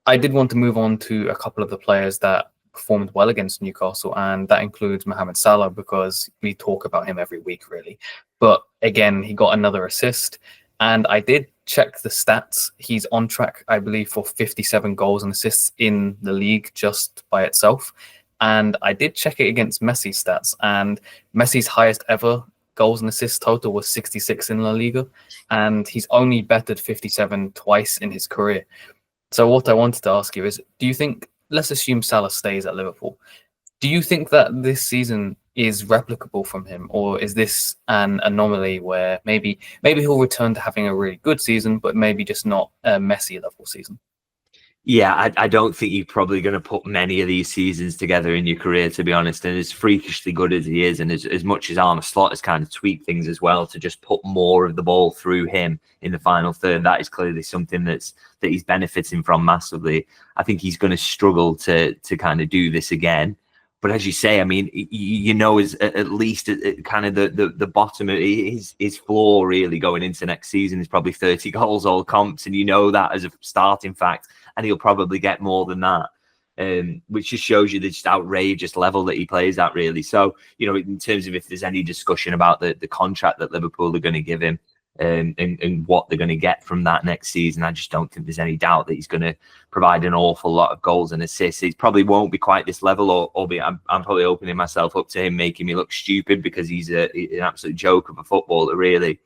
I did want to move on to a couple of the players that performed well against Newcastle, and that includes Mohamed Salah because we talk about him every week, really. But again, he got another assist, and I did check the stats. He's on track, I believe, for 57 goals and assists in the league just by itself. And I did check it against Messi's stats, and Messi's highest ever goals and assists total was 66 in La Liga, and he's only bettered 57 twice in his career. So what I wanted to ask you is, do you think, let's assume Salah stays at Liverpool, do you think that this season is replicable from him, or is this an anomaly where maybe he'll return to having a really good season, but maybe just not a Messi level season? Yeah, I don't think you're probably going to put many of these seasons together in your career, to be honest. And as freakishly good as he is, and as much as Arne Slot has kind of tweaked things as well to just put more of the ball through him in the final third, that is clearly something that he's benefiting from massively. I think he's going to struggle to kind of do this again. But as you say, I mean, is at least at kind of the bottom of his floor really going into next season is probably 30 goals all comps, and that as a starting fact. And he'll probably get more than that, which just shows you the just outrageous level that he plays at, really. So, in terms of if there's any discussion about the contract that Liverpool are going to give him and what they're going to get from that next season, I just don't think there's any doubt that he's going to provide an awful lot of goals and assists. It probably won't be quite this level, albeit I'm probably opening myself up to him making me look stupid because he's an absolute joke of a footballer, really.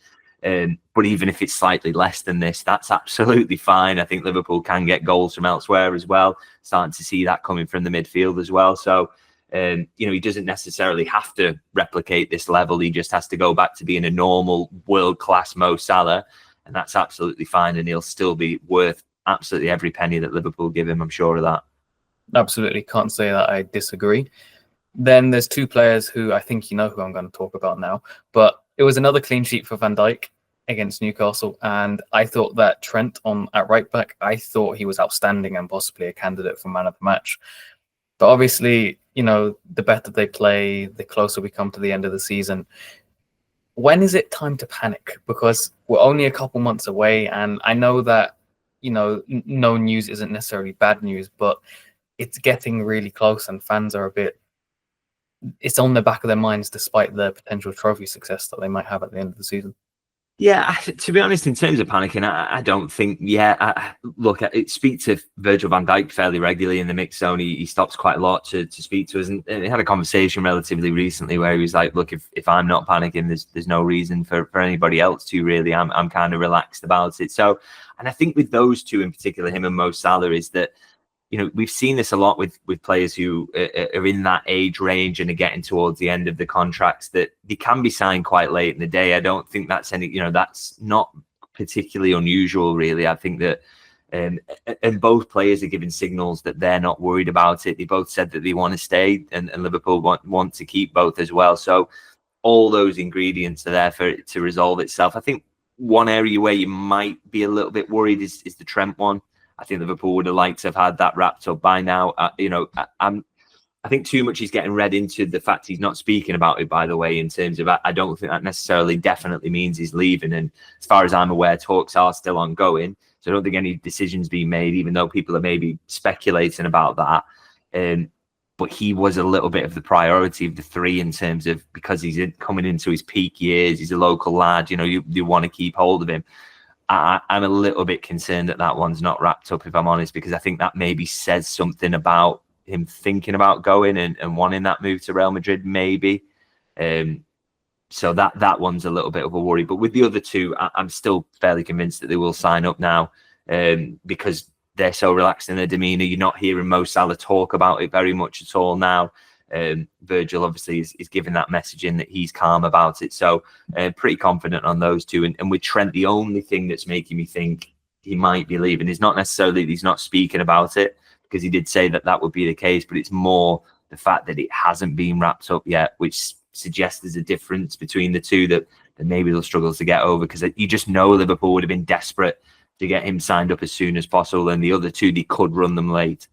But even if it's slightly less than this, that's absolutely fine. I think Liverpool can get goals from elsewhere as well. Starting to see that coming from the midfield as well. So, he doesn't necessarily have to replicate this level. He just has to go back to being a normal world-class Mo Salah. And that's absolutely fine. And he'll still be worth absolutely every penny that Liverpool give him. I'm sure of that. Absolutely. Can't say that I disagree. Then there's two players who I think you know who I'm going to talk about now. But it was another clean sheet for Van Dijk against Newcastle, and I thought that Trent at right back, I thought he was outstanding and possibly a candidate for man of the match. But obviously, the better they play, the closer we come to the end of the season. When is it time to panic? Because we're only a couple months away, and I know that, no news isn't necessarily bad news, but it's getting really close and fans are it's on the back of their minds despite the potential trophy success that they might have at the end of the season. Yeah, to be honest, in terms of panicking, I don't think. Yeah, I speak to Virgil van Dijk fairly regularly in the mix zone. He stops quite a lot to speak to us, and he had a conversation relatively recently where he was like, "Look, if I'm not panicking, there's no reason for anybody else to really. I'm kind of relaxed about it." So, and I think with those two in particular, him and Mo Salah, is that we've seen this a lot with players who are in that age range and are getting towards the end of the contracts, that they can be signed quite late in the day. I don't think that's that's not particularly unusual, really. I think that, and both players are giving signals that they're not worried about it. They both said that they want to stay, and Liverpool want to keep both as well. So all those ingredients are there for it to resolve itself. I think one area where you might be a little bit worried is the Trent one. I think Liverpool would have liked to have had that wrapped up by now. I think too much is getting read into the fact he's not speaking about it, by the way, in terms of, I don't think that necessarily definitely means he's leaving. And as far as I'm aware, talks are still ongoing. So I don't think any decisions being made, even though people are maybe speculating about that. But he was a little bit of the priority of the three in terms of, because he's coming into his peak years, he's a local lad, you want to keep hold of him. I'm a little bit concerned that one's not wrapped up, if I'm honest, because I think that maybe says something about him thinking about going and wanting that move to Real Madrid, maybe. So that one's a little bit of a worry. But with the other two, I'm still fairly convinced that they will sign up now, because they're so relaxed in their demeanour. You're not hearing Mo Salah talk about it very much at all now. Virgil obviously is giving that message in that he's calm about it. So pretty confident on those two. And with Trent, the only thing that's making me think he might be leaving is not necessarily that he's not speaking about it, because he did say that would be the case, but it's more the fact that it hasn't been wrapped up yet, which suggests there's a difference between the two that maybe they'll struggle to get over, because you just know Liverpool would have been desperate to get him signed up as soon as possible, and the other two, they could run them late.